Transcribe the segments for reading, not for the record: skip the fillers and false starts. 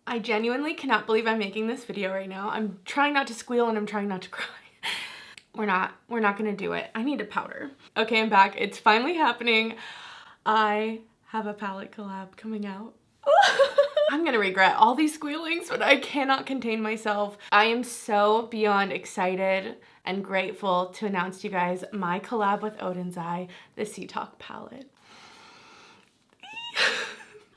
I genuinely cannot believe I'm making this video right now. I'm trying not to squeal and I'm trying not to cry. We're not gonna do it. I need a powder. Okay, I'm back. It's finally happening. I have a palette collab coming out. I'm gonna regret all these squealings, but I cannot contain myself. I am so beyond excited and grateful to announce to you guys my collab with Oden's Eye, the Sea Talk palette.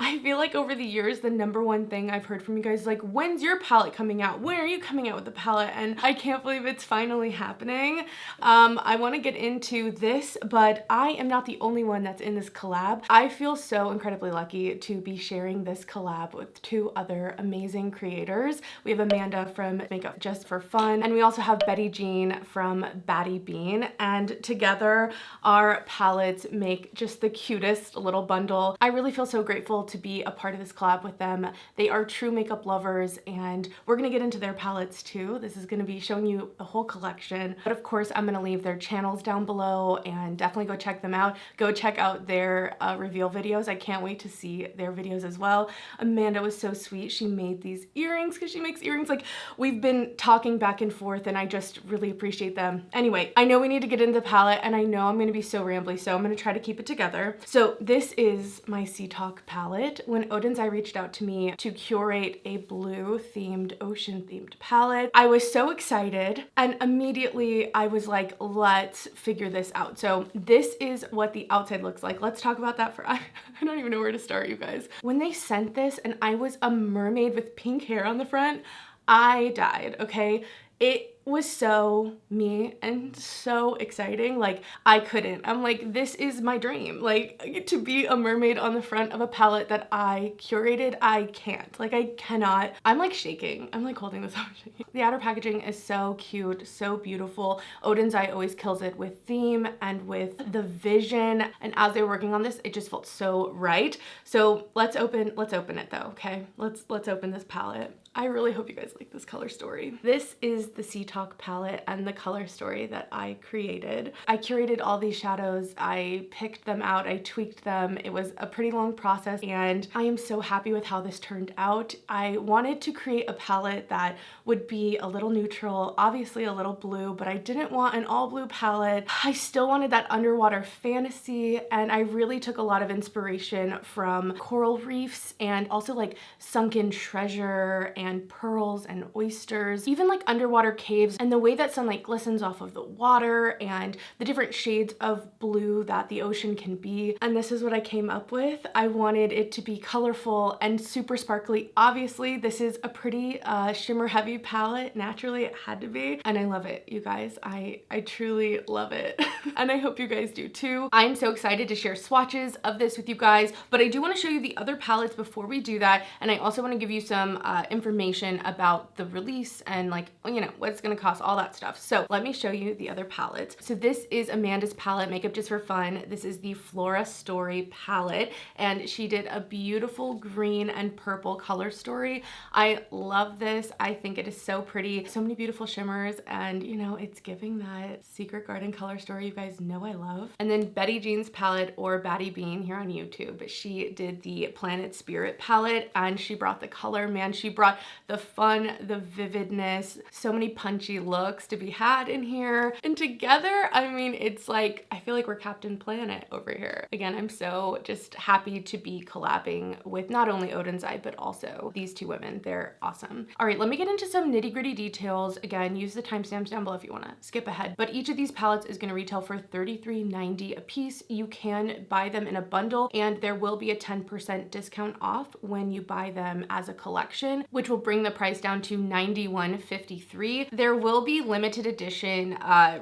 I feel like over the years, the #1 thing I've heard from you guys is like, when's your palette coming out? When are you coming out with the palette? And I can't believe it's finally happening. I want to get into this, but I am not the only one that's in this collab. I feel so incredibly lucky to be sharing this collab with 2 other amazing creators. We have Amanda from Makeup Just for Fun, and we also have Betty Jean from Batty Bean. And together, our palettes make just the cutest little bundle. I really feel so grateful to be a part of this collab with them. They are true makeup lovers, and we're gonna get into their palettes too. This is gonna be showing you the whole collection, but of course I'm gonna leave their channels down below, and definitely go check them out. Go check out their reveal videos. I can't wait to see their videos as well. Amanda was so sweet. She made these earrings because she makes earrings. Like, we've been talking back and forth, and I just really appreciate them. Anyway, I know we need to get into the palette, and I know I'm gonna be so rambly, so I'm gonna try to keep it together. So this is my Sea Talk palette. When Oden's Eye reached out to me to curate a blue themed, ocean themed palette, I was so excited, and immediately I was like, let's figure this out. So this is what the outside looks like. Let's talk about that for, I don't even know where to start, you guys. When they sent this and I was a mermaid with pink hair on the front, I died, okay? It was so me and so exciting. Like, I couldn't. I'm like, this is my dream. Like, to be a mermaid on the front of a palette that I curated, I can't. Like, I cannot. I'm like shaking. I'm like holding this up. The outer packaging is so cute, so beautiful. Oden's Eye always kills it with theme and with the vision. And as they were working on this, it just felt so right. So let's open it though, okay? Let's open this palette. I really hope you guys like this color story. This is the Sea Talk palette and the color story that I created. I curated all these shadows. I picked them out. I tweaked them. It was a pretty long process, and I am so happy with how this turned out. I wanted to create a palette that would be a little neutral, obviously a little blue, but I didn't want an all blue palette. I still wanted that underwater fantasy, and I really took a lot of inspiration from coral reefs and also like sunken treasure and pearls and oysters, even like underwater caves, and the way that sunlight glistens off of the water and the different shades of blue that the ocean can be. And this is what I came up with. I wanted it to be colorful and super sparkly. Obviously, this is a pretty shimmer heavy palette. Naturally, it had to be. And I love it, you guys. I truly love it. And I hope you guys do too. I'm so excited to share swatches of this with you guys, but I do want to show you the other palettes before we do that. And I also want to give you some information about the release and, like, you know, what it's gonna cost, all that stuff. So let me show you the other palettes. So this is Amanda's palette, Makeup Just for Fun. This is the Flora Story palette, and she did a beautiful green and purple color story. I love this. I think it is so pretty. So many beautiful shimmers, and you know, it's giving that Secret Garden color story you guys know I love. And then Betty Jean's palette, or Batty Bean here on YouTube, she did the Planet Spirit palette, and she brought the color, man. She brought the fun, the vividness, so many punchy looks to be had in here. And together, I mean, it's like, I feel like we're Captain Planet over here. Again, I'm so just happy to be collabing with not only Oden's Eye, but also these 2 women. They're awesome. All right, let me get into some nitty gritty details. Again, use the timestamps down below if you wanna skip ahead. But each of these palettes is gonna retail for $33.90 a piece. You can buy them in a bundle, and there will be a 10% discount off when you buy them as a collection, which will bring the price down to $91.53. There will be limited edition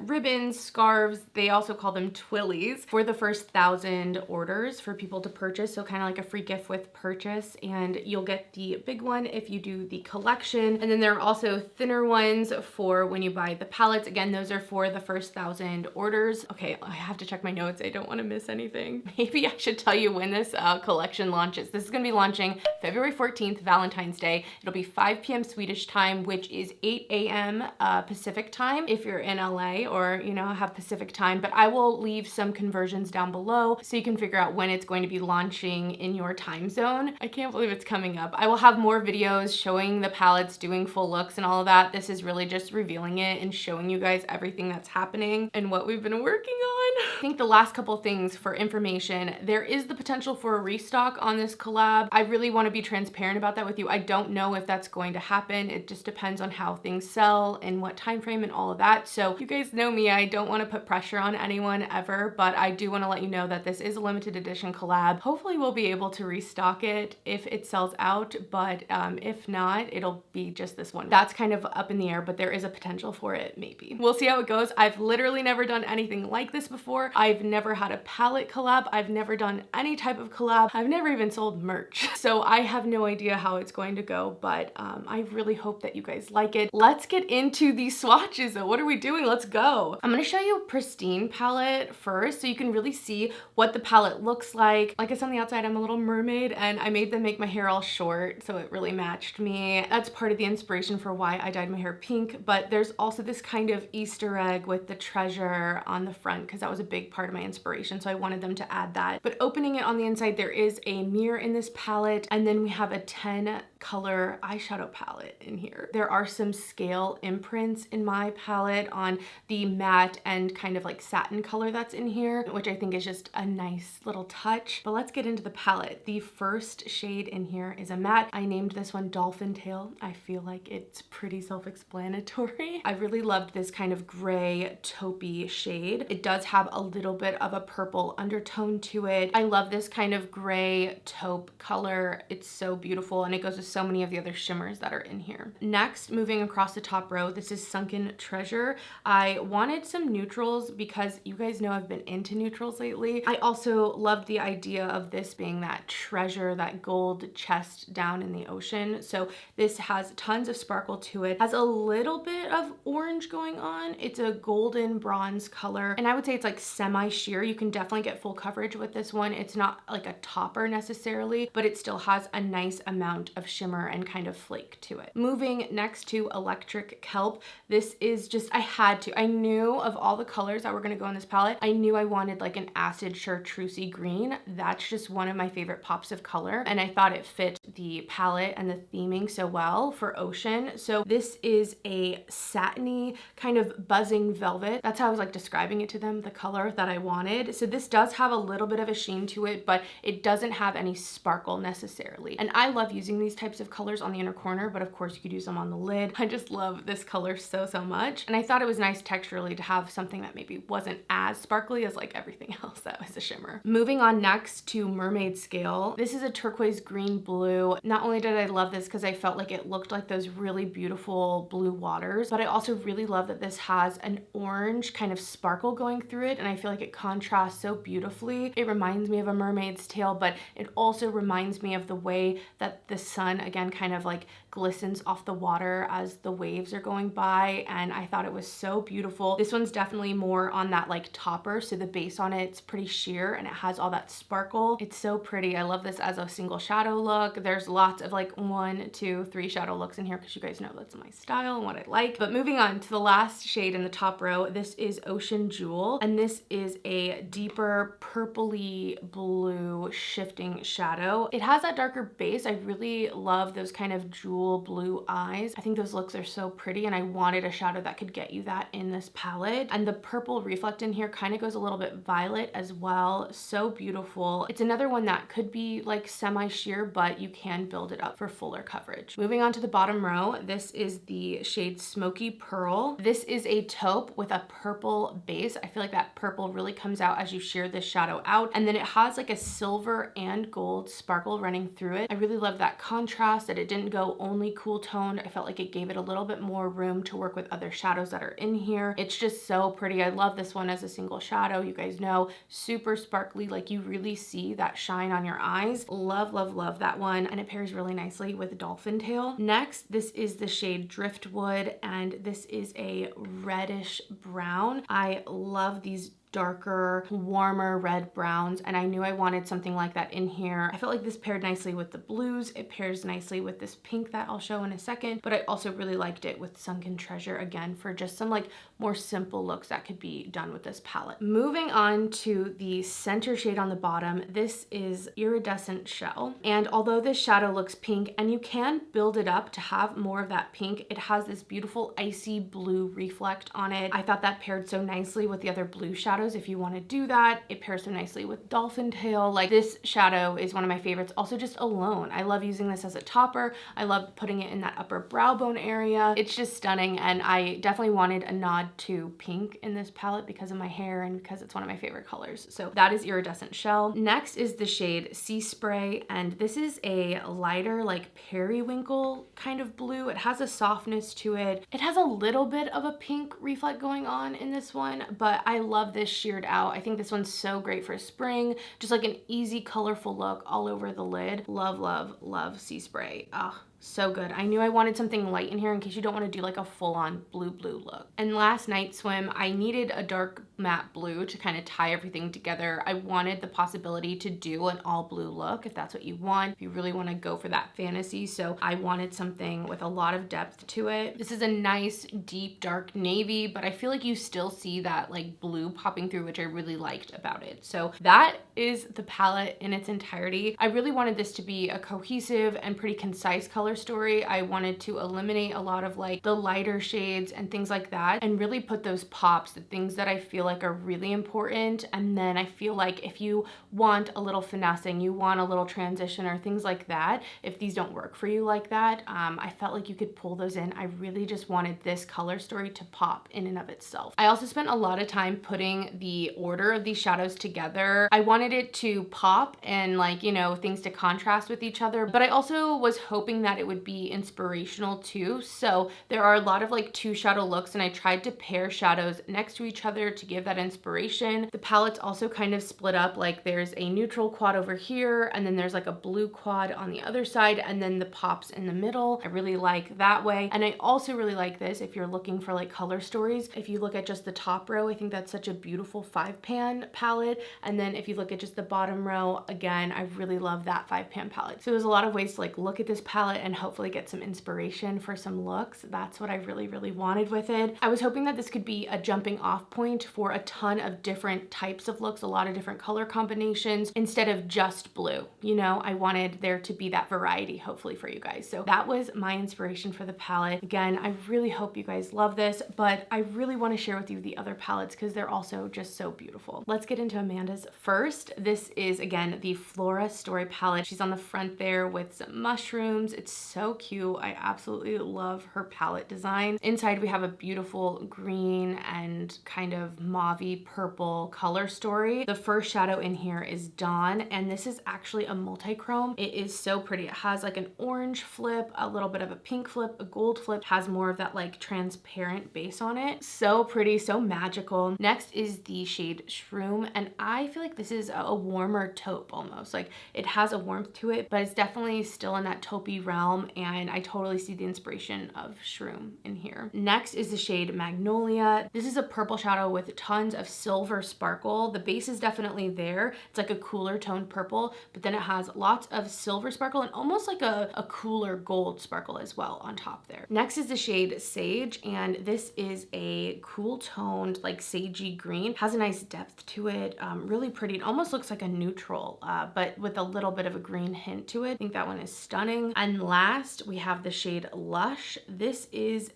ribbons, scarves, they also call them twillies, for the first 1,000 orders for people to purchase. So kind of like a free gift with purchase, and you'll get the big one if you do the collection. And then there are also thinner ones for when you buy the palettes. Again, those are for the first 1,000 orders. colors. Okay, I have to check my notes. I don't want to miss anything. Maybe I should tell you when this collection launches. This is going to be launching February 14th, Valentine's Day. It'll be 5 p.m. Swedish time, which is 8 a.m. Pacific time if you're in LA or, you know, have Pacific time. But I will leave some conversions down below so you can figure out when it's going to be launching in your time zone. I can't believe it's coming up. I will have more videos showing the palettes, doing full looks and all of that. This is really just revealing it and showing you guys everything that's happening and what we've been working on. I think the last couple things for information, there is the potential for a restock on this collab. I really want to be transparent about that with you. I don't know if that's going to happen. It just depends on how things sell and what time frame and all of that. So you guys know me, I don't want to put pressure on anyone ever, but I do want to let you know that this is a limited edition collab. Hopefully we'll be able to restock it if it sells out, but if not, it'll be just this one. That's kind of up in the air, but there is a potential for it, maybe. We'll see how it goes. I've literally never done anything like this before. I've never had a palette collab. I've never done any type of collab. I've never even sold merch. So I have no idea how it's going to go, but I really hope that you guys like it. Let's get into these swatches though. What are we doing? Let's go. I'm gonna show you a pristine palette first so you can really see what the palette looks like. Like I said on the outside, I'm a little mermaid and I made them make my hair all short so it really matched me. That's part of the inspiration for why I dyed my hair pink, but there's also this kind of Easter egg with the treasure on the front because that was a big part of my inspiration, so I wanted them to add that. But opening it on the inside, there is a mirror in this palette, and then we have a 10 color eyeshadow palette in here. There are some scale imprints in my palette on the matte and kind of like satin color that's in here, which I think is just a nice little touch. But let's get into the palette. The first shade in here is a matte. I named this one Dolphin Tail. I feel like it's pretty self-explanatory. I really loved this kind of gray taupey shade. It does have a little bit of a purple undertone to it. I love this kind of gray taupe color. It's so beautiful and it goes with so many of the other shimmers that are in here. Next, moving across the top row, this is Sunken Treasure. I wanted some neutrals because you guys know I've been into neutrals lately. I also loved the idea of this being that treasure, that gold chest down in the ocean. So this has tons of sparkle to it. Has a little bit of orange going on. It's a golden bronze color, and I would say it's like semi-sheer. You can definitely get full coverage with this one. It's not like a topper necessarily, but it still has a nice amount of shimmer and kind of flake to it. Moving next to Electric Kelp. This is just, I had to. I knew of all the colors that were going to go in this palette, I knew I wanted like an acid chartreusey green. That's just one of my favorite pops of color, and I thought it fit the palette and the theming so well for ocean. So this is a satiny kind of buzzing velvet. That's how I was like describing it to them, the color that I wanted. So this does have a little bit of a sheen to it, but it doesn't have any sparkle necessarily. And I love using these types of colors on the inner corner, but of course you could use them on the lid. I just love this color so much. And I thought it was nice texturally to have something that maybe wasn't as sparkly as like everything else that was a shimmer. Moving on next to Mermaid Scale. This is a turquoise green blue. Not only did I love this because I felt like it looked like those really beautiful blue waters, but I also really love that this has an orange kind of sparkle going through it, and I feel like it contrasts so beautifully. It reminds me of a mermaid's tail, but it also reminds me of the way that the sun again kind of like glistens off the water as the waves are going by, and I thought it was so beautiful. This one's definitely more on that like topper, so the base on it's pretty sheer and it has all that sparkle. It's so pretty. I love this as a single shadow look. There's lots of like 1, 2, 3 shadow looks in here because you guys know that's my style and what I like. But moving on to the last shade in the top row, this is Ocean Jewel, and this is a deeper purpley blue shifting shadow. It has that darker base. I really love those kind of jewel blue eyes. I think those looks are so pretty, and I wanted a shadow that could get you that in this palette. And the purple reflect in here kind of goes a little bit violet as well. So beautiful. It's another one that could be like semi-sheer, but you can build it up for fuller coverage. Moving on to the bottom row, this is the shade Smoky Pearl. This is a taupe with a purple base. I feel like that purple really comes out as you sheer this shadow out, and then it has like a silver and gold sparkle running through it. I really love that contrast, that it didn't go only cool toned. I felt like it gave it a little bit more room to work with other shadows that are in here. It's just so pretty. I love this one as a single shadow. You guys know, super sparkly, like you really see that shine on your eyes. Love, love, love that one, and it pairs really nicely with Dolphin Tail. Next, this is the shade Driftwood, and this is a reddish brown. I love these darker, warmer red browns, and I knew I wanted something like that in here. I felt like this paired nicely with the blues. It pairs nicely with this pink that I'll show in a second, but I also really liked it with Sunken Treasure, again, for just some like more simple looks that could be done with this palette. Moving on to the center shade on the bottom, this is Iridescent Shell, and although this shadow looks pink and you can build it up to have more of that pink, it has this beautiful icy blue reflect on it. I thought that paired so nicely with the other blue shadows. If you want to do that, it pairs so nicely with Dolphin Tail. Like, this shadow is one of my favorites. Also, just alone, I love using this as a topper. I love putting it in that upper brow bone area. It's just stunning, and I definitely wanted a nod to pink in this palette because of my hair and because it's one of my favorite colors. So that is Iridescent Shell. Next is the shade Sea Spray, and this is a lighter, like periwinkle kind of blue. It has a softness to it. It has a little bit of a pink reflect going on in this one, but I love this sheared out. I think this one's so great for spring, just like an easy colorful look all over the lid. Love, love, love Sea Spray. Ah, so good. I knew I wanted something light in here in case you don't want to do like a full-on blue look. And last night swim, I needed a dark matte blue to kind of tie everything together. I wanted the possibility to do an all blue look if that's what you want, if you really want to go for that fantasy. So I wanted something with a lot of depth to it. This is a nice deep dark navy, but I feel like you still see that like blue popping through, which I really liked about it. So that is the palette in its entirety. I really wanted this to be a cohesive and pretty concise color story. I wanted to eliminate a lot of like the lighter shades and things like that, and really put those pops, the things that I feel like are really important. And then I feel like if you want a little finessing, you want a little transition or things like that, if these don't work for you like that, I felt like you could pull those in. I really just wanted this color story to pop in and of itself. I also spent a lot of time putting the order of these shadows together. I wanted it to pop and like, you know, things to contrast with each other, but I also was hoping that it would be inspirational too. So there are a lot of like 2 shadow looks, and I tried to pair shadows next to each other to give that inspiration. The palette's also kind of split up, like there's a neutral quad over here, and then there's like a blue quad on the other side, and then the pops in the middle. I really like that way. And I also really like this if you're looking for like color stories. If you look at just the top row, I think that's such a beautiful 5-pan palette. And then if you look at just the bottom row, again, I really love that 5-pan palette. So there's a lot of ways to like look at this palette and hopefully get some inspiration for some looks. That's what I really, really wanted with it. I was hoping that this could be a jumping off point for a ton of different types of looks, a lot of different color combinations instead of just blue. You know, I wanted there to be that variety hopefully for you guys. So that was my inspiration for the palette. Again, I really hope you guys love this, but I really want to share with you the other palettes because they're also just so beautiful. Let's get into Amanda's first. This is again the Flora Story palette. She's on the front there with some mushrooms. It's so cute. I absolutely love her palette design. Inside we have a beautiful green and kind of mauve-y purple color story. The first shadow in here is Dawn, and this is actually a multi-chrome. It is so pretty. It has like an orange flip, a little bit of a pink flip, a gold flip, has more of that like transparent base on it. So pretty, so magical. Next is the shade Shroom, and I feel like this is a warmer taupe almost. Like it has a warmth to it, but it's definitely still in that taupey realm, and I totally see the inspiration of Shroom in here. Next is the shade Magnolia. This is a purple shadow with tons of silver sparkle. The base is definitely there. It's like a cooler toned purple, but then it has lots of silver sparkle and almost like a cooler gold sparkle as well on top there. Next is the shade Sage, and this is a cool toned like sagey green. Has a nice depth to it, really pretty. It almost looks like a neutral, but with a little bit of a green hint to it. I think that one is stunning. And last we have the shade Lush. This is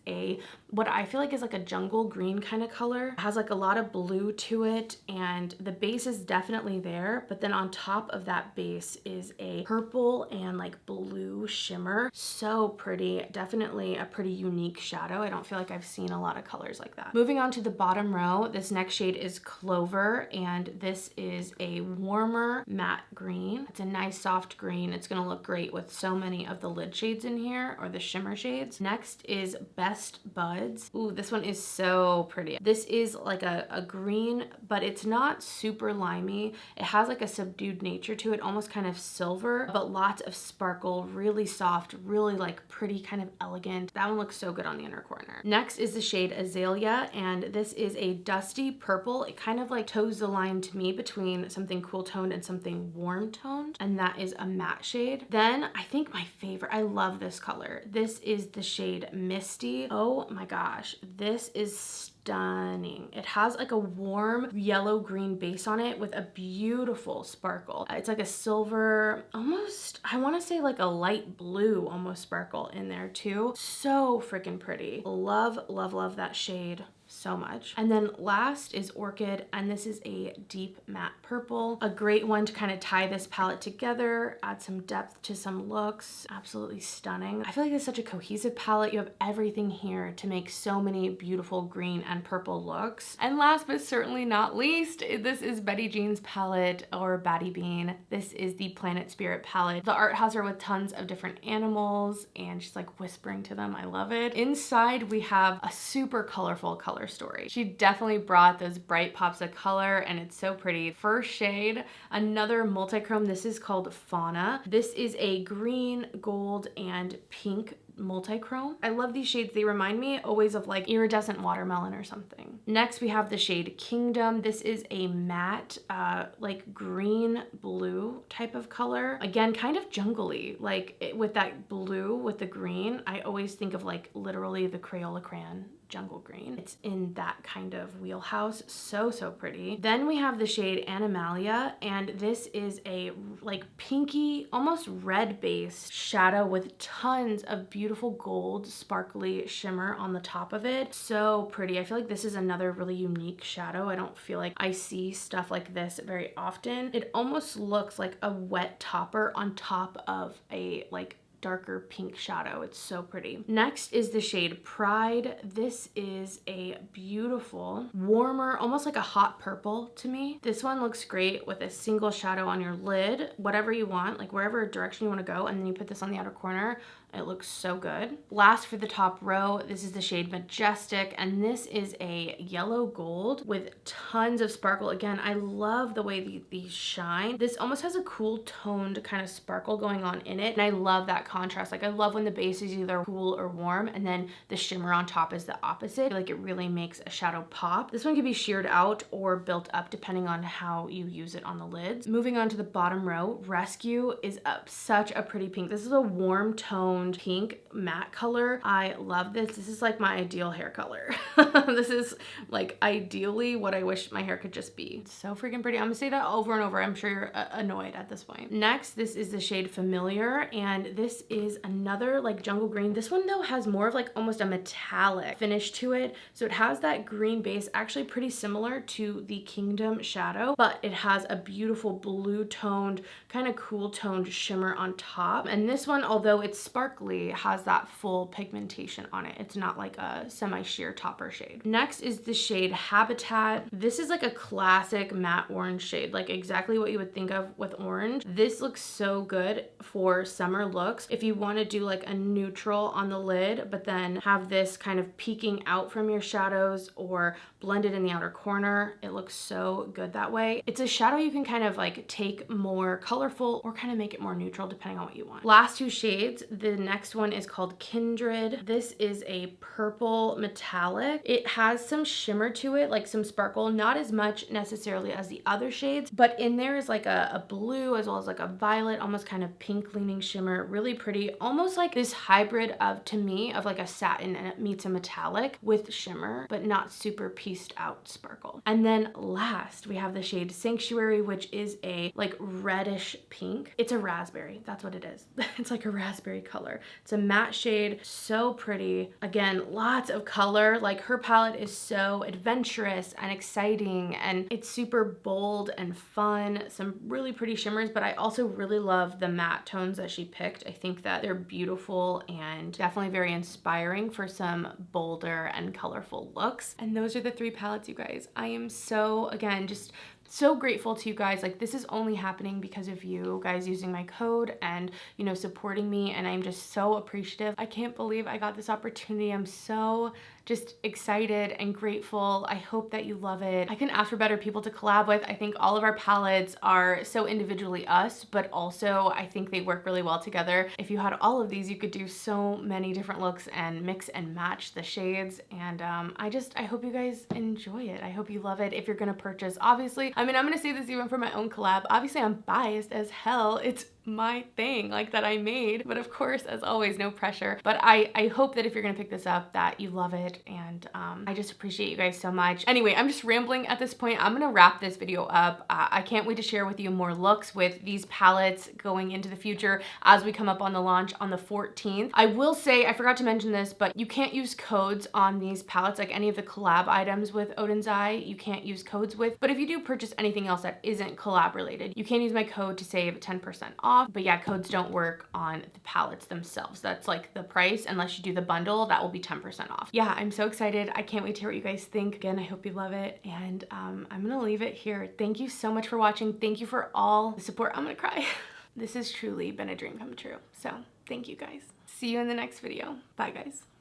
what I feel like is like a jungle green kind of color. It has like a lot of blue to it, and the base is definitely there, but then on top of that base is a purple and like blue shimmer. So pretty. Definitely a pretty unique shadow. I don't feel like I've seen a lot of colors like that. Moving on to the bottom row, this next shade is Clover, and this is a warmer matte green. It's a nice soft green. It's gonna look great with so many of the lid lid shades in here, or the shimmer shades. Next is Best Buds. Ooh, this one is so pretty. This is like a green, but it's not super limey. It has like a subdued nature to it, almost kind of silver, but lots of sparkle, really soft, really like pretty, kind of elegant. That one looks so good on the inner corner. Next is the shade Azalea, and this is a dusty purple. It kind of like toes the line to me between something cool toned and something warm toned, and that is a matte shade. Then I think my favorite, I love this color. This is the shade Misty. Oh my gosh, this is stunning. It has like a warm yellow green base on it with a beautiful sparkle. It's like a silver, almost, I want to say like a light blue almost sparkle in there too. So freaking pretty. Love, love, love that shade so much. And then last is Orchid, and this is a deep matte purple. A great one to kind of tie this palette together, add some depth to some looks. Absolutely stunning. I feel like it's such a cohesive palette. You have everything here to make so many beautiful green and purple looks. And last but certainly not least, this is Betty Jean's palette, or Batty Bean. This is the Planet Spirit palette. The art has her with tons of different animals, and she's like whispering to them. I love it. Inside we have a super colorful color story. She definitely brought those bright pops of color, and it's so pretty. First shade, another multi-chrome. This is called Fauna. This is a green, gold, and pink multi-chrome. I love these shades. They remind me always of like iridescent watermelon or something. Next we have the shade Kingdom. This is a matte like green blue type of color. Again, kind of jungly, like with that blue with the green. I always think of like literally the Crayola crayon jungle green. It's in that kind of wheelhouse. So, so pretty. Then we have the shade Animalia, and this is a like pinky, almost red based shadow with tons of beautiful gold sparkly shimmer on the top of it. So pretty. I feel like this is another really unique shadow. I don't feel like I see stuff like this very often. It almost looks like a wet topper on top of a like darker pink shadow. It's so pretty. Next is the shade Pride. This is a beautiful, warmer, almost like a hot purple to me. This one looks great with a single shadow on your lid, whatever you want, like wherever direction you want to go, and then you put this on the outer corner. It looks so good. Last for the top row, this is the shade Majestic, and this is a yellow gold with tons of sparkle. Again, I love the way these shine. This almost has a cool toned kind of sparkle going on in it, and I love that contrast. Like I love when the base is either cool or warm, and then the shimmer on top is the opposite. I feel like it really makes a shadow pop. This one can be sheared out or built up depending on how you use it on the lids. Moving on to the bottom row, Rescue is such a pretty pink. This is a warm toned pink matte color. I love this. This is like my ideal hair color. This is like ideally what I wish my hair could just be. It's so freaking pretty. I'm gonna say that over and over. I'm sure you're annoyed at this point. Next, this is the shade Familiar, and this is another like jungle green. This one though has more of like almost a metallic finish to it. So it has that green base, actually pretty similar to the Kingdom shadow, but it has a beautiful blue toned, kind of cool toned shimmer on top. And this one, although it's sparkly, has that full pigmentation on it. It's not like a semi-sheer topper shade. Next is the shade Habitat. This is like a classic matte orange shade, like exactly what you would think of with orange. This looks so good for summer looks. If you want to do like a neutral on the lid, but then have this kind of peeking out from your shadows or blended in the outer corner, it looks so good that way. It's a shadow you can kind of like take more colorful or kind of make it more neutral depending on what you want. Last two shades, the next one is called Kindred. This is a purple metallic. It has some shimmer to it, like some sparkle, not as much necessarily as the other shades, but in there is like a blue as well as like a violet, almost kind of pink leaning shimmer. Really pretty, almost like this hybrid of, to me, of like a satin and it meets a metallic with shimmer, but not super pieced out sparkle. And then last we have the shade Sanctuary, which is a like reddish pink. It's a raspberry, that's what it is. It's like a raspberry color. It's a matte shade, so pretty. Again, lots of color. Like her palette is so adventurous and exciting, and it's super bold and fun. Some really pretty shimmers, but I also really love the matte tones that she picked. I think that they're beautiful and definitely very inspiring for some bolder and colorful looks. And those are the three palettes, you guys. I am so, again, just so grateful to you guys. Like, this is only happening because of you guys using my code and, you know, supporting me, and I'm just so appreciative. I can't believe I got this opportunity. I'm so just excited and grateful. I hope that you love it. I couldn't ask for better people to collab with. I think all of our palettes are so individually us, but also I think they work really well together. If you had all of these, you could do so many different looks and mix and match the shades, and I hope you guys enjoy it. I hope you love it. If you're gonna purchase, obviously, I mean, I'm gonna say this even for my own collab, obviously I'm biased as hell. It's my thing, like, that I made, but of course, as always, no pressure. But I hope that if you're gonna pick this up that you love it, and I just appreciate you guys so much. Anyway, I'm just rambling at this point. I'm gonna wrap this video up. I can't wait to share with you more looks with these palettes going into the future as we come up on the launch on the 14th. I will say, I forgot to mention this, but you can't use codes on these palettes, like any of the collab items with Oden's Eye, you can't use codes with, but if you do purchase anything else that isn't collab related, you can use my code to save 10% off. But yeah, codes don't work on the palettes themselves. That's like the price. Unless you do the bundle, that will be 10% off. Yeah, I'm so excited. I can't wait to hear what you guys think. Again, I hope you love it. And I'm gonna leave it here. Thank you so much for watching. Thank you for all the support. I'm gonna cry. This has truly been a dream come true. So thank you guys. See you in the next video. Bye guys.